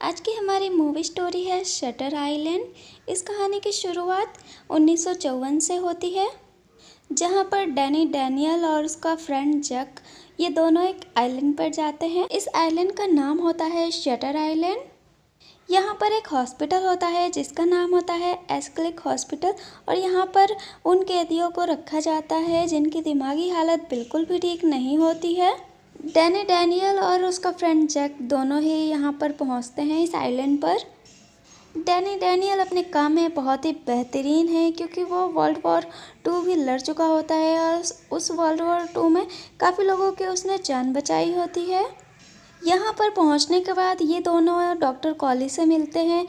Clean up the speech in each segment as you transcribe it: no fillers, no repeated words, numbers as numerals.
आज की हमारी मूवी स्टोरी है शटर आइलैंड। इस कहानी की शुरुआत 1954 से होती है, जहां पर डैनियल और उसका फ्रेंड जक ये दोनों एक आइलैंड पर जाते हैं। इस आइलैंड का नाम होता है शटर आइलैंड। यहाँ पर एक हॉस्पिटल होता है जिसका नाम होता है एस्क्लिक हॉस्पिटल, और यहाँ पर उन कैदियों को रखा जाता है जिनकी दिमागी हालत बिल्कुल भी ठीक नहीं होती है। डैनियल और उसका फ्रेंड जैक दोनों ही यहाँ पर पहुँचते हैं इस आइलैंड पर। डैनियल अपने काम में बहुत ही बेहतरीन है, क्योंकि वो वर्ल्ड वॉर 2 भी लड़ चुका होता है और उस वर्ल्ड वॉर 2 में काफ़ी लोगों की उसने जान बचाई होती है। यहाँ पर पहुँचने के बाद ये दोनों डॉक्टर कॉली से मिलते हैं।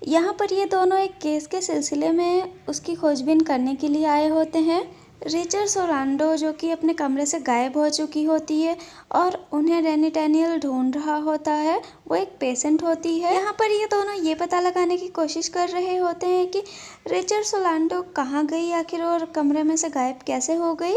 यहाँ पर ये दोनों एक केस के सिलसिले में उसकी खोजबीन करने के लिए आए होते हैं। रिचर्ड सोलांडो, जो कि अपने कमरे से गायब हो चुकी होती है और उन्हें डैनियल ढूंढ रहा होता है, वो एक पेशेंट होती है। यहाँ पर ये दोनों ये पता लगाने की कोशिश कर रहे होते हैं कि रिचर्ड सोलांडो कहाँ गई आखिर और कमरे में से गायब कैसे हो गई।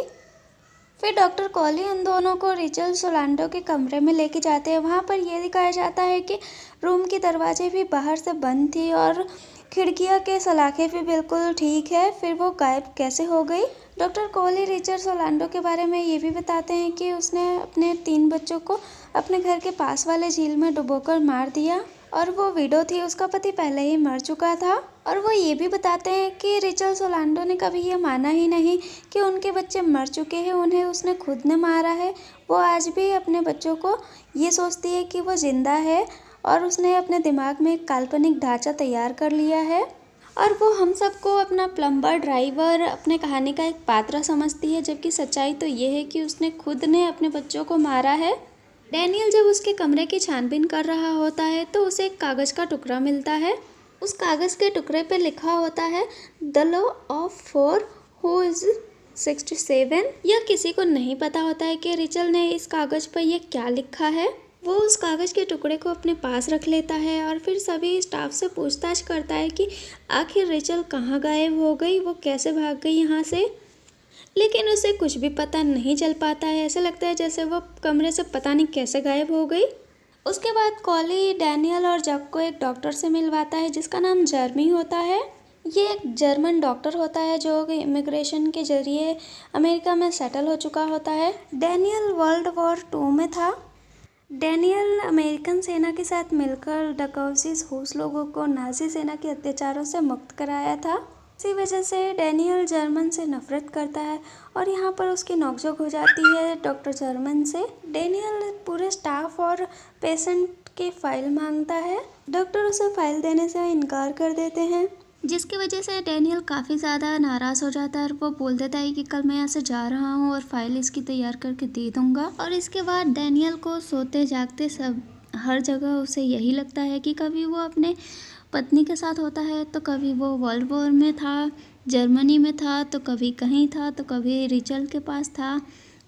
फिर डॉक्टर कॉली उन दोनों को रिचर्ड सोलांडो के कमरे में लेके जाते हैं। वहाँ पर यह दिखाया जाता है कि रूम की दरवाजे भी बाहर से बंद थी और खिड़कियाँ के सलाखें भी बिल्कुल ठीक है। फिर वो गायब कैसे हो गई। डॉक्टर कॉली रिचर्ड सोलांडो के बारे में ये भी बताते हैं कि उसने अपने 3 बच्चों को अपने घर के पास वाले झील में डुबोकर मार दिया, और वो विडो थी, उसका पति पहले ही मर चुका था। और वो ये भी बताते हैं कि रिचर्ड सोलांडो ने कभी ये माना ही नहीं कि उनके बच्चे मर चुके हैं, उन्हें उसने खुद ने मारा है। वो आज भी अपने बच्चों को ये सोचती है कि वो जिंदा है, और उसने अपने दिमाग में एक काल्पनिक ढांचा तैयार कर लिया है, और वो हम सबको अपना प्लम्बर ड्राइवर अपने कहानी का एक पात्र समझती है, जबकि सच्चाई तो ये है कि उसने खुद ने अपने बच्चों को मारा है। डैनियल जब उसके कमरे की छानबीन कर रहा होता है तो उसे एक कागज़ का टुकड़ा मिलता है। उस कागज़ के टुकड़े पर लिखा होता है the law of 4 who is 67। यह किसी को नहीं पता होता है कि रिचल ने इस कागज़ पर यह क्या लिखा है। वो उस कागज़ के टुकड़े को अपने पास रख लेता है और फिर सभी स्टाफ से पूछताछ करता है कि आखिर रिचल कहाँ गायब हो गई, वो कैसे भाग गई यहाँ से। लेकिन उसे कुछ भी पता नहीं चल पाता है, ऐसा लगता है जैसे वो कमरे से पता नहीं कैसे गायब हो गई। उसके बाद कॉली डैनियल और जक को एक डॉक्टर से मिलवाता है जिसका नाम जर्मी होता है। ये एक जर्मन डॉक्टर होता है जो कि इमिग्रेशन के जरिए अमेरिका में सेटल हो चुका होता है। डैनियल वर्ल्ड वॉर 2 में था। डैनियल अमेरिकन सेना के साथ मिलकर डकौसिस रूस लोगों को नाज़ी सेना के अत्याचारों से मुक्त कराया था। इसी वजह से डैनियल जर्मन से नफरत करता है और यहाँ पर उसकी नोकझोंक हो जाती है डॉक्टर जर्मन से। डैनियल पूरे स्टाफ और पेशेंट की फ़ाइल मांगता है। डॉक्टर उसे फ़ाइल देने से इनकार कर देते हैं, जिसकी वजह से डैनियल काफ़ी ज़्यादा नाराज़ हो जाता है और वो बोल देता है कि कल मैं यहाँ से जा रहा हूँ और फाइल इसकी तैयार करके दे दूँगा। और इसके बाद डैनियल को सोते जागते सब हर जगह उसे यही लगता है कि कभी वो अपने पत्नी के साथ होता है, तो कभी वो वर्ल्ड वॉर में था, जर्मनी में था, तो कभी कहीं था, तो कभी रिचल के पास था,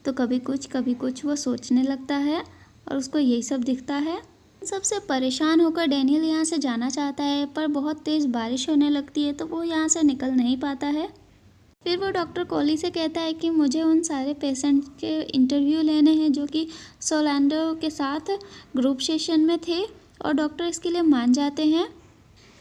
तो कभी कुछ वो सोचने लगता है और उसको यही सब दिखता है। सबसे परेशान होकर डैनियल यहाँ से जाना चाहता है, पर बहुत तेज़ बारिश होने लगती है तो वो यहाँ से निकल नहीं पाता है। फिर वो डॉक्टर कॉली से कहता है कि मुझे उन सारे पेशेंट के इंटरव्यू लेने हैं जो कि सोलांडो के साथ ग्रुप सेशन में थे, और डॉक्टर इसके लिए मान जाते हैं।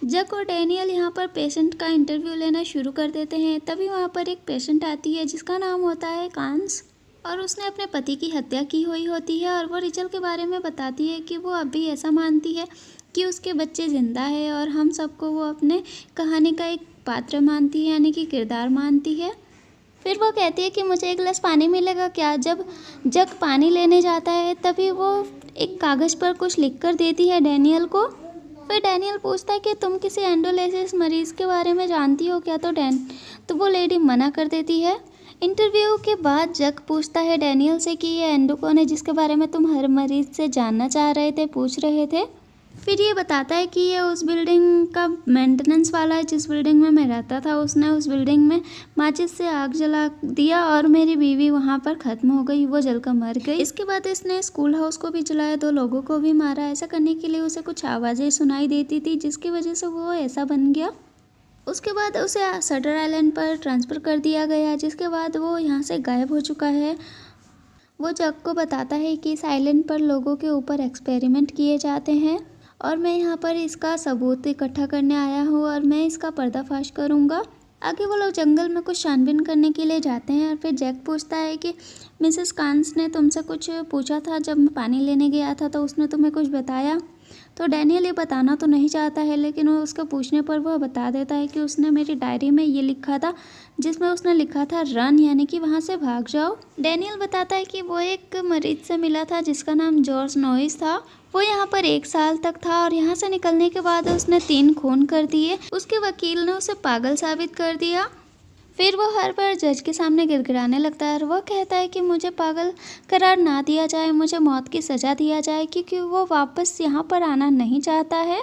जक और डैनियल यहाँ पर पेशेंट का इंटरव्यू लेना शुरू कर देते हैं। तभी वहाँ पर एक पेशेंट आती है जिसका नाम होता है कांस, और उसने अपने पति की हत्या की हुई होती है, और वो रिचल के बारे में बताती है कि वो अभी ऐसा मानती है कि उसके बच्चे ज़िंदा है, और हम सबको वो अपने कहानी का एक पात्र मानती है, यानी कि किरदार मानती है। फिर वो कहती है कि मुझे एक गिलास पानी मिलेगा क्या। जब जग पानी लेने जाता है तभी वो एक कागज़ पर कुछ लिख कर देती है डैनियल को। फिर डैनियल पूछता है कि तुम किसी एंडोलेसिस मरीज़ के बारे में जानती हो क्या, तो वो लेडी मना कर देती है। इंटरव्यू के बाद जक पूछता है डैनियल से कि ये एंडो कौन है जिसके बारे में तुम हर मरीज़ से जानना चाह रहे थे, पूछ रहे थे। फिर ये बताता है कि ये उस बिल्डिंग का मेंटेनेंस वाला है जिस बिल्डिंग में मैं रहता था। उसने उस बिल्डिंग में माचिस से आग जला दिया और मेरी बीवी वहाँ पर ख़त्म हो गई, वो जलकर मर गई। इसके बाद इसने स्कूल हाउस को भी जलाया, 2 लोगों को भी मारा। ऐसा करने के लिए उसे कुछ आवाज़ें सुनाई देती थी जिसकी वजह से वो ऐसा बन गया। उसके बाद उसे शटर आइलैंड पर ट्रांसफ़र कर दिया गया, जिसके बाद वो यहाँ से गायब हो चुका है। वो जग को बताता है कि इस आइलैंड पर लोगों के ऊपर एक्सपेरिमेंट किए जाते हैं और मैं यहाँ पर इसका सबूत इकट्ठा करने आया हूँ और मैं इसका पर्दाफाश करूँगा। आगे वो लोग जंगल में कुछ छानबीन करने के लिए जाते हैं और फिर जैक पूछता है कि मिसेस कांस ने तुमसे कुछ पूछा था जब मैं पानी लेने गया था, तो उसने तुम्हें कुछ बताया? तो डैनियल ये बताना तो नहीं चाहता है, लेकिन वो उसके पूछने पर वह बता देता है कि उसने मेरी डायरी में ये लिखा था, जिसमें उसने लिखा था रन, यानी कि वहाँ से भाग जाओ। डैनियल बताता है कि वो एक मरीज से मिला था जिसका नाम जॉर्ज नोइस था। वो यहाँ पर 1 साल तक था और यहाँ से निकलने के बाद उसने 3 खून कर दिए। उसके वकील ने उसे पागल साबित कर दिया। फिर वो हर बार जज के सामने गिड़गिड़ाने लगता है और वो कहता है कि मुझे पागल करार ना दिया जाए, मुझे मौत की सज़ा दिया जाए, क्योंकि वो वापस यहाँ पर आना नहीं चाहता है।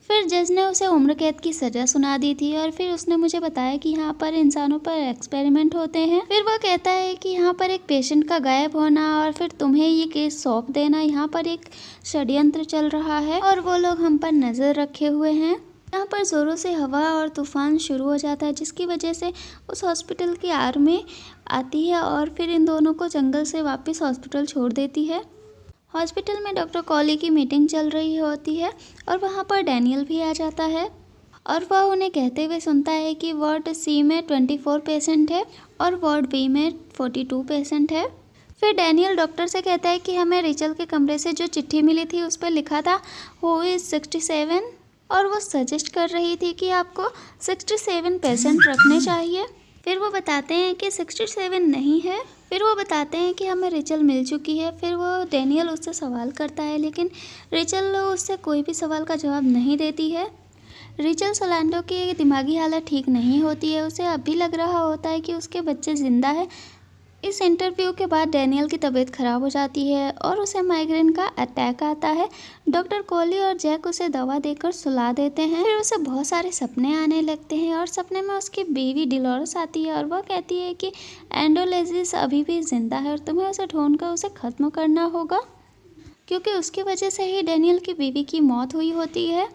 फिर जज ने उसे उम्र कैद की सज़ा सुना दी थी और फिर उसने मुझे बताया कि यहाँ पर इंसानों पर एक्सपेरिमेंट होते हैं। फिर वो कहता है कि यहाँ पर एक पेशेंट का गायब होना और फिर तुम्हें ये केस सौंप देना, यहाँ पर एक षड्यंत्र चल रहा है और वो लोग हम पर नज़र रखे हुए हैं। यहाँ पर ज़ोरों से हवा और तूफान शुरू हो जाता है, जिसकी वजह से उस हॉस्पिटल की आर्मी आती है और फिर इन दोनों को जंगल से वापस हॉस्पिटल छोड़ देती है। हॉस्पिटल में डॉक्टर कॉली की मीटिंग चल रही होती है और वहाँ पर डैनियल भी आ जाता है और वह उन्हें कहते हुए सुनता है कि वार्ड सी में 24 पेशेंट है और वार्ड बी में 42 पेशेंट है। फिर डैनियल डॉक्टर से कहता है कि हमें रिचल के कमरे से जो चिट्ठी मिली थी उस पर लिखा था हु इज़ 67 और वो सजेस्ट कर रही थी कि आपको 67 पेशेंट रखने चाहिए। फिर वो बताते हैं कि 67 नहीं है। फिर वो बताते हैं कि हमें रिचल मिल चुकी है। फिर वो डैनियल उससे सवाल करता है, लेकिन रिचल उससे कोई भी सवाल का जवाब नहीं देती है। रिचल सोलांडो की दिमागी हालत ठीक नहीं होती है। उसे अभी लग रहा होता है कि उसके बच्चे ज़िंदा है। इस इंटरव्यू के बाद डैनियल की तबीयत ख़राब हो जाती है और उसे माइग्रेन का अटैक आता है। डॉक्टर कॉली और जैक उसे दवा देकर सुला देते हैं। फिर उसे बहुत सारे सपने आने लगते हैं और सपने में उसकी बीवी डिलोरस आती है और वह कहती है कि एंडोलेजिस अभी भी ज़िंदा है और तुम्हें उसे ढूंढकर उसे ख़त्म करना होगा, क्योंकि उसकी वजह से ही डैनियल की बीवी की मौत हुई होती है।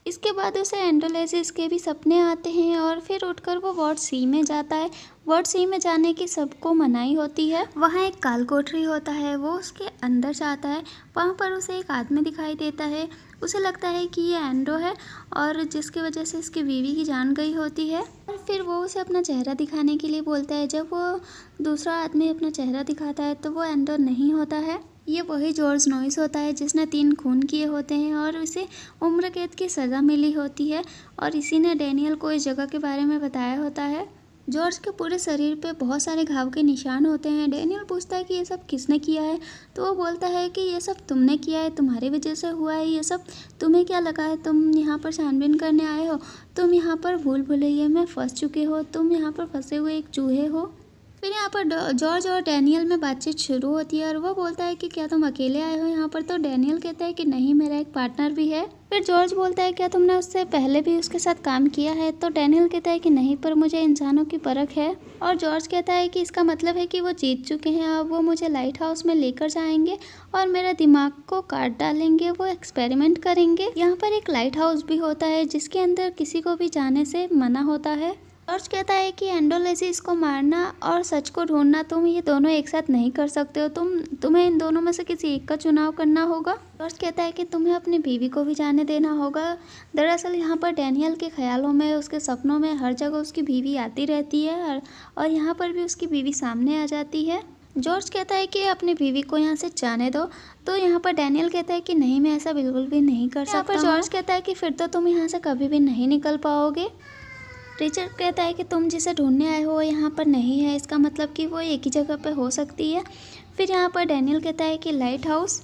इसके बाद उसे एंडोलेजिस के भी सपने आते हैं और फिर उठकर वो वार्ड सी में जाता है। वार्ड सी में जाने की सबको मनाही होती है। वहाँ एक काल कोठरी होता है, वो उसके अंदर जाता है। वहाँ पर उसे एक आदमी दिखाई देता है। उसे लगता है कि ये एंडो है और जिसकी वजह से उसकी बीवी की जान गई होती है। और फिर वो उसे अपना चेहरा दिखाने के लिए बोलता है। जब वो दूसरा आदमी अपना चेहरा दिखाता है तो वो एंडो नहीं होता है। ये वही जॉर्ज नोइस होता है जिसने 3 खून किए होते हैं और उसे उम्र कैद की सज़ा मिली होती है और इसी ने डैनियल को इस जगह के बारे में बताया होता है। जॉर्ज के पूरे शरीर पे बहुत सारे घाव के निशान होते हैं। डैनियल पूछता है कि ये सब किसने किया है, तो वो बोलता है कि ये सब तुमने किया है, तुम्हारी वजह से हुआ है ये सब। तुम्हें क्या लगा है, तुम यहाँ पर छानबीन करने आए हो? तुम यहाँ पर भूल भुलैया में फंस चुके हो, तुम यहाँ पर फंसे हुए एक चूहे हो। फिर यहाँ पर जॉर्ज और डैनियल में बातचीत शुरू होती है और वो बोलता है कि क्या तुम अकेले आए हो यहाँ पर? तो डैनियल कहता है कि नहीं, मेरा एक पार्टनर भी है। फिर जॉर्ज बोलता है क्या तुमने उससे पहले भी उसके साथ काम किया है? तो डैनियल कहता है कि नहीं, पर मुझे इंसानों की परख है। और जॉर्ज कहता है कि इसका मतलब है कि वो जीत चुके हैं, अब वो मुझे लाइट हाउस में लेकर जाएंगे और मेरा दिमाग को काट डालेंगे, वो एक्सपेरिमेंट करेंगे। यहाँ पर एक लाइट हाउस भी होता है जिसके अंदर किसी को भी जाने से मना होता है। जॉर्ज कहता है कि एंडोलेजिस को मारना और सच को ढूंढना, तुम ये दोनों एक साथ नहीं कर सकते हो। तुम्हें इन दोनों में से किसी एक का चुनाव करना होगा। जॉर्ज कहता है कि तुम्हें अपनी बीवी को भी जाने देना होगा। दरअसल यहाँ पर डैनियल के ख्यालों में, उसके सपनों में हर जगह उसकी बीवी आती रहती है और यहाँ पर भी उसकी बीवी सामने आ जाती है। जॉर्ज कहता है कि अपनी बीवी को यहाँ से जाने दो। तो यहाँ पर डैनियल कहता है कि नहीं, मैं ऐसा बिल्कुल भी नहीं कर सकता। यहाँ पर जॉर्ज कहता है कि फिर तो तुम यहाँ से कभी भी नहीं निकल पाओगे। रिचर्ड कहता है कि तुम जिसे ढूंढने आए हो वो यहाँ पर नहीं है, इसका मतलब कि वो एक ही जगह पे हो सकती है। फिर यहाँ पर डैनियल कहता है कि लाइट हाउस।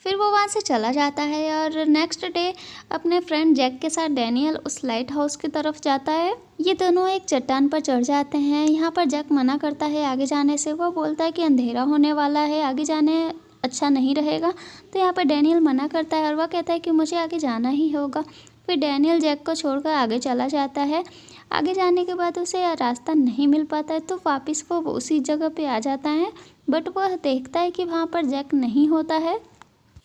फिर वो वहाँ से चला जाता है और नेक्स्ट डे अपने फ्रेंड जैक के साथ डैनियल उस लाइट हाउस की तरफ जाता है। ये दोनों एक चट्टान पर चढ़ जाते हैं। यहाँ पर जैक मना करता है आगे जाने से। वो बोलता है कि अंधेरा होने वाला है, आगे जाने अच्छा नहीं रहेगा। तो यहाँ पर डैनियल मना करता है और वह कहता है कि मुझे आगे जाना ही होगा। फिर डैनियल जैक को छोड़कर आगे चला जाता है। आगे जाने के बाद उसे रास्ता नहीं मिल पाता है तो वापस वो उसी जगह पे आ जाता है, बट वह देखता है कि वहाँ पर जैक नहीं होता है।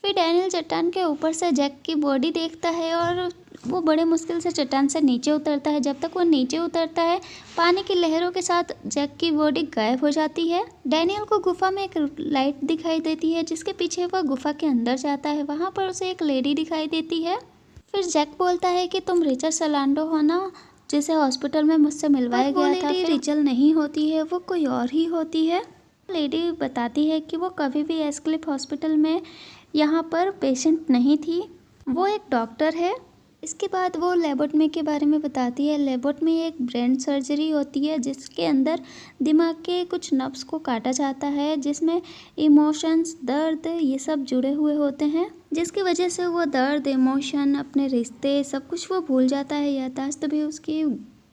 फिर डैनियल चट्टान के ऊपर से जैक की बॉडी देखता है और वो बड़े मुश्किल से चट्टान से नीचे उतरता है। जब तक वो नीचे उतरता है, पानी की लहरों के साथ जैक की बॉडी गायब हो जाती है। डैनियल को गुफा में एक लाइट दिखाई देती है जिसके पीछे वह गुफा के अंदर जाता है। वहाँ पर उसे एक लेडी दिखाई देती है। फिर जैक बोलता है कि तुम रिचर्ड सोलांडो हो ना, जिसे हॉस्पिटल में मुझसे मिलवाया गया था। फिर रिचल नहीं होती है, वो कोई और ही होती है। लेडी बताती है कि वो कभी भी एस्क्लिफ हॉस्पिटल में यहाँ पर पेशेंट नहीं थी, वो एक डॉक्टर है। इसके बाद वो लेबोटमी के बारे में बताती है। लेबोटमी एक ब्रेन सर्जरी होती है जिसके अंदर दिमाग के कुछ नर्व्स को काटा जाता है, जिसमें इमोशंस, दर्द ये सब जुड़े हुए होते हैं, जिसकी वजह से वो दर्द, इमोशन, अपने रिश्ते सब कुछ वो भूल जाता है। याददाश्त भी उसकी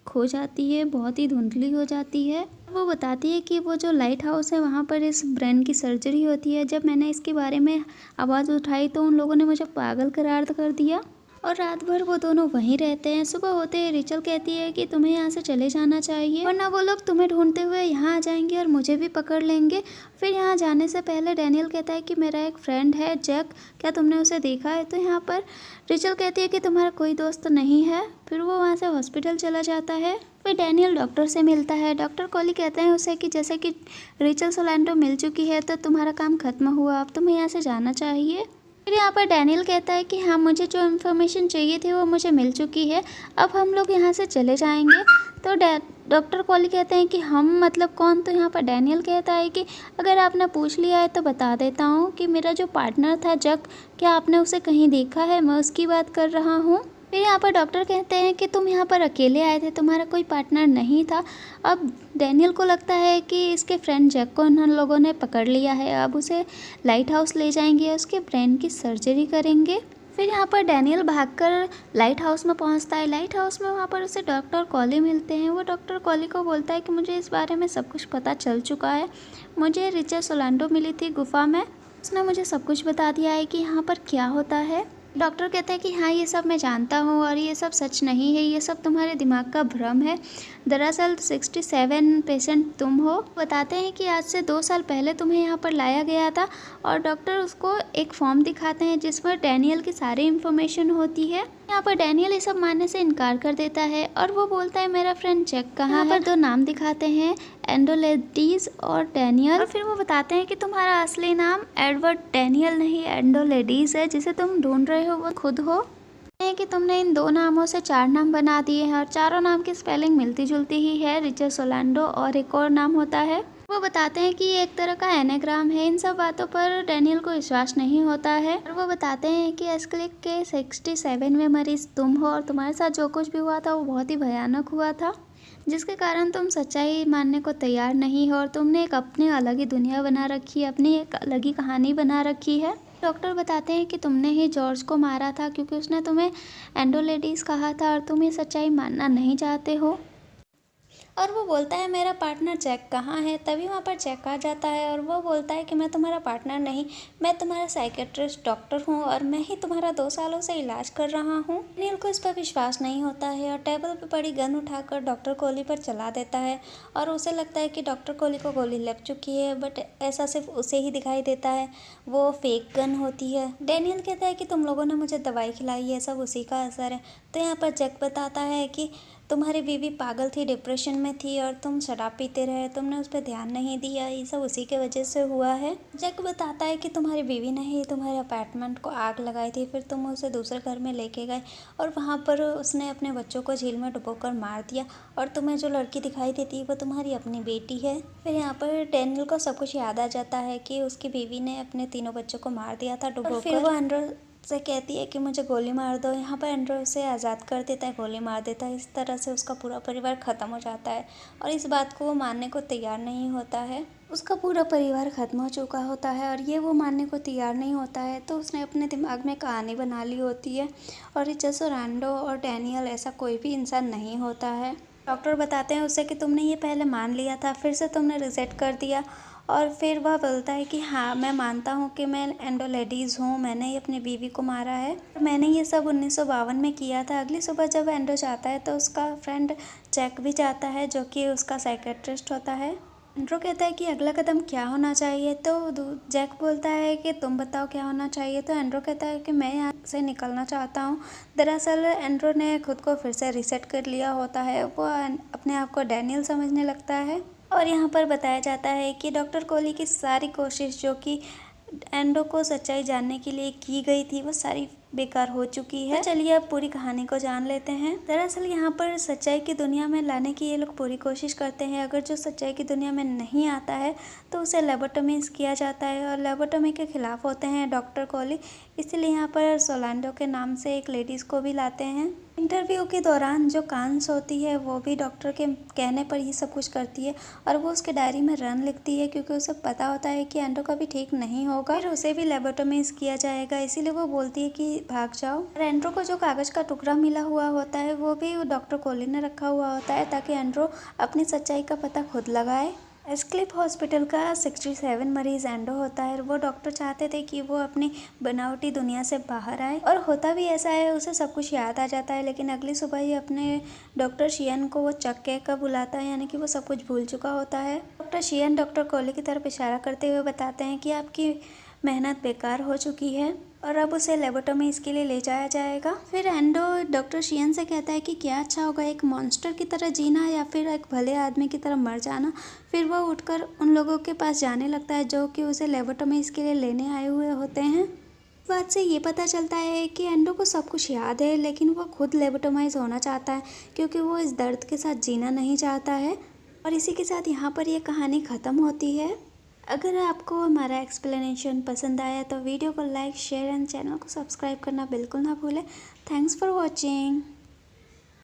खो जाती है, बहुत ही धुंधली हो जाती है। वो बताती है कि वो जो लाइट हाउस है वहाँ पर इस ब्रेन की सर्जरी होती है। जब मैंने इसके बारे में आवाज़ उठाई तो उन लोगों ने मुझे पागल करार कर दिया और रात भर वो दोनों वहीं रहते हैं। सुबह होते ही रिचल कहती है कि तुम्हें यहाँ से चले जाना चाहिए, वरना वो लोग तुम्हें ढूंढते हुए यहाँ आ जाएंगे और मुझे भी पकड़ लेंगे। फिर यहाँ जाने से पहले डैनियल कहता है कि मेरा एक फ्रेंड है जैक, क्या तुमने उसे देखा है? तो यहाँ पर रिचल कहती है कि तुम्हारा कोई दोस्त नहीं है। फिर वो वहाँ से हॉस्पिटल चला जाता है। फिर डैनियल डॉक्टर से मिलता है। डॉक्टर कॉली कहते हैं उसे कि जैसे कि रिचल सोलांडो मिल चुकी है तो तुम्हारा काम खत्म हुआ, अब तुम्हें यहाँ से जाना चाहिए। फिर यहाँ पर डैनियल कहता है कि हाँ, मुझे जो इन्फॉर्मेशन चाहिए थी वो मुझे मिल चुकी है, अब हम लोग यहाँ से चले जाएंगे। तो डॉक्टर कॉली कहते हैं कि हम मतलब कौन? तो यहाँ पर डैनियल कहता है कि अगर आपने पूछ लिया है तो बता देता हूँ कि मेरा जो पार्टनर था जक, क्या आपने उसे कहीं देखा है? मैं उसकी बात कर रहा हूँ। फिर यहाँ पर डॉक्टर कहते हैं कि तुम यहाँ पर अकेले आए थे, तुम्हारा कोई पार्टनर नहीं था। अब डैनियल को लगता है कि इसके फ्रेंड जैक को उन लोगों ने पकड़ लिया है, अब उसे लाइट हाउस ले जाएंगे, उसके ब्रेन की सर्जरी करेंगे। फिर यहाँ पर डैनियल भागकर लाइट हाउस में पहुँचता है। लाइट हाउस में वहाँ पर उसे डॉक्टर कॉली मिलते हैं। वो डॉक्टर कॉली को बोलता है कि मुझे इस बारे में सब कुछ पता चल चुका है, मुझे रिचर्ड सोलांडो मिली थी गुफा में, उसने मुझे सब कुछ बता दिया है कि यहाँ पर क्या होता है। डॉक्टर कहते हैं कि हाँ, ये सब मैं जानता हूँ और ये सब सच नहीं है, ये सब तुम्हारे दिमाग का भ्रम है। दरअसल 67 पेशेंट तुम हो। बताते हैं कि आज से 2 साल पहले तुम्हें यहाँ पर लाया गया था और डॉक्टर उसको एक फॉर्म दिखाते हैं जिसमें डैनियल की सारी इन्फॉर्मेशन होती है। यहाँ पर डैनियल ये सब मानने से इनकार कर देता है और वो बोलता है मेरा फ्रेंड जैक कहाँ है। यहाँ पर 2 नाम दिखाते हैं, एंडोलेडीज और डैनियल। और फिर वो बताते हैं कि तुम्हारा असली नाम एडवर्ड डैनियल नहीं, एंडोलेडीज है, जिसे तुम ढूंढ रहे हो वो खुद हो। है कि तुमने इन 2 नामों से 4 नाम बना दिए हैं और चारों नाम की स्पेलिंग मिलती जुलती ही है, रिचर्ड सोलांडो और एक और नाम होता है। वो बताते हैं कि ये एक तरह का एनाग्राम है। इन सब बातों पर डैनियल को विश्वास नहीं होता है और वो बताते हैं कि एस्क्लिफ के 67 में मरीज तुम हो और तुम्हारे साथ जो कुछ भी हुआ था वो बहुत ही भयानक हुआ था, जिसके कारण तुम सच्चाई मानने को तैयार नहीं हो और तुमने एक अपनी अलग ही दुनिया बना रखी है, अपनी एक अलग ही कहानी बना रखी है। डॉक्टर बताते हैं कि तुमने ही जॉर्ज को मारा था क्योंकि उसने तुम्हें एंडोलेडीज कहा था और तुम ये सच्चाई मानना नहीं चाहते हो। और वो बोलता है मेरा पार्टनर जैक कहाँ है? तभी वहाँ पर जैक आ जाता है और वो बोलता है कि मैं तुम्हारा पार्टनर नहीं, मैं तुम्हारा साइकेट्रिस्ट डॉक्टर हूँ और मैं ही तुम्हारा 2 सालों से इलाज कर रहा हूँ। नील को इस पर विश्वास नहीं होता है और टेबल पर पड़ी गन उठाकर डॉक्टर कोहली पर चला देता है और उसे लगता है कि डॉक्टर कोहली को गोली लग चुकी है, बट ऐसा सिर्फ उसे ही दिखाई देता है, वो फेक गन होती है। डैनियल कहता है कि तुम लोगों ने मुझे दवाई खिलाई है, सब उसी का असर है। तो यहाँ पर जैक बताता है कि तुम्हारी बीवी पागल थी, डिप्रेशन में थी और तुम शराब पीते रहे, तुमने उस पर ध्यान नहीं दिया, ये सब उसी के वजह से हुआ है। जैक बताता है कि तुम्हारी बीवी ने ही तुम्हारे अपार्टमेंट को आग लगाई थी, फिर तुम उसे दूसरे घर में लेके गए और वहाँ पर उसने अपने बच्चों को झील में डुबोकर मार दिया और तुम्हें जो लड़की दिखाई देती वो तुम्हारी अपनी बेटी है। फिर यहाँ पर डैनियल को सब कुछ याद आ जाता है कि उसकी बीवी ने अपने तीनों बच्चों को मार दिया था डुबोकर। फिर वो एंड्रो से कहती है कि मुझे गोली मार दो। यहाँ पर एंड्रो उसे आज़ाद कर देता है, गोली मार देता है। इस तरह से उसका पूरा परिवार ख़त्म हो जाता है और इस बात को वो मानने को तैयार नहीं होता है। उसका पूरा परिवार ख़त्म हो चुका होता है और ये वो मानने को तैयार नहीं होता है, तो उसने अपने दिमाग में कहानी बना ली होती है और रिचर्ड सोलांडो और डैनियल ऐसा कोई भी इंसान नहीं होता है। डॉक्टर बताते हैं उसे कि तुमने ये पहले मान लिया था, फिर से तुमने रिजेक्ट कर दिया और फिर वह बोलता है कि हाँ, मैं मानता हूँ कि मैं एंडोलेडीज़ हूँ, मैंने ही अपनी बीवी को मारा है, मैंने ये सब 1952 में किया था। अगली सुबह जब एंड्रो जाता है तो उसका फ्रेंड जैक भी जाता है, जो कि उसका साइकेट्रिस्ट होता है। एंड्रो कहता है कि अगला कदम क्या होना चाहिए, तो जैक बोलता है कि तुम बताओ क्या होना चाहिए। तो एंड्रो कहता है कि मैं यहाँ से निकलना चाहता हूँ। दरअसल एंड्रो ने खुद को फिर से रीसेट कर लिया होता है, वो अपने आप को डैनियल समझने लगता है। और यहाँ पर बताया जाता है कि डॉक्टर कोहली की सारी कोशिश जो कि एंड्रो को सच्चाई जानने के लिए की गई थी, वो सारी बेकार हो चुकी है। तो चलिए अब पूरी कहानी को जान लेते हैं। दरअसल यहाँ पर सच्चाई की दुनिया में लाने की ये लोग पूरी कोशिश करते हैं। अगर जो सच्चाई की दुनिया में नहीं आता है तो उसे लेबोटोमीज किया जाता है और लेबोटोमी के खिलाफ होते हैं डॉक्टर कोली, इसलिए यहाँ पर सोलांडो के नाम से एक लेडीज़ को भी लाते हैं। इंटरव्यू के दौरान जो कांस होती है वो भी डॉक्टर के कहने पर ये सब कुछ करती है और वो उसके डायरी में रन लिखती है क्योंकि उसे पता होता है कि एंड्रो कभी ठीक नहीं होगा, फिर उसे भी लेबोटोमीज किया जाएगा, इसीलिए वो बोलती है कि भाग जाओ। और एंड्रो को जो कागज़ का टुकड़ा मिला हुआ होता है वो भी डॉक्टर कोली ने रखा हुआ होता है ताकि एंड्रो अपनी सच्चाई का पता खुद लगाए। एस्क्लिफ हॉस्पिटल का 67 मरीज एंडो होता है। वो डॉक्टर चाहते थे कि वो अपनी बनावटी दुनिया से बाहर आए और होता भी ऐसा है, उसे सब कुछ याद आ जाता है। लेकिन अगली सुबह ही अपने डॉक्टर शियन को वो चक कहकर बुलाता है, यानी कि वो सब कुछ भूल चुका होता है। डॉक्टर शियन डॉक्टर कोली की तरफ इशारा करते हुए बताते हैं कि आपकी मेहनत बेकार हो चुकी है और अब उसे लेबोटोमी इसके लिए ले जाया जाएगा। फिर एंडो डॉक्टर शियन से कहता है कि क्या अच्छा होगा, एक मॉन्स्टर की तरह जीना या फिर एक भले आदमी की तरह मर जाना। फिर वो उठकर उन लोगों के पास जाने लगता है जो कि उसे लेबोटोमी इसके लिए लेने आए हुए होते हैं। इस बात से ये पता चलता है कि एंडो को सब कुछ याद है लेकिन वो खुद लेबोटोमाइज होना चाहता है क्योंकि वो इस दर्द के साथ जीना नहीं चाहता है। और इसी के साथ यहाँ पर ये कहानी ख़त्म होती है। अगर आपको हमारा एक्सप्लेनेशन पसंद आया तो वीडियो को लाइक, शेयर एंड चैनल को सब्सक्राइब करना बिल्कुल ना भूलें। Thanks for watching.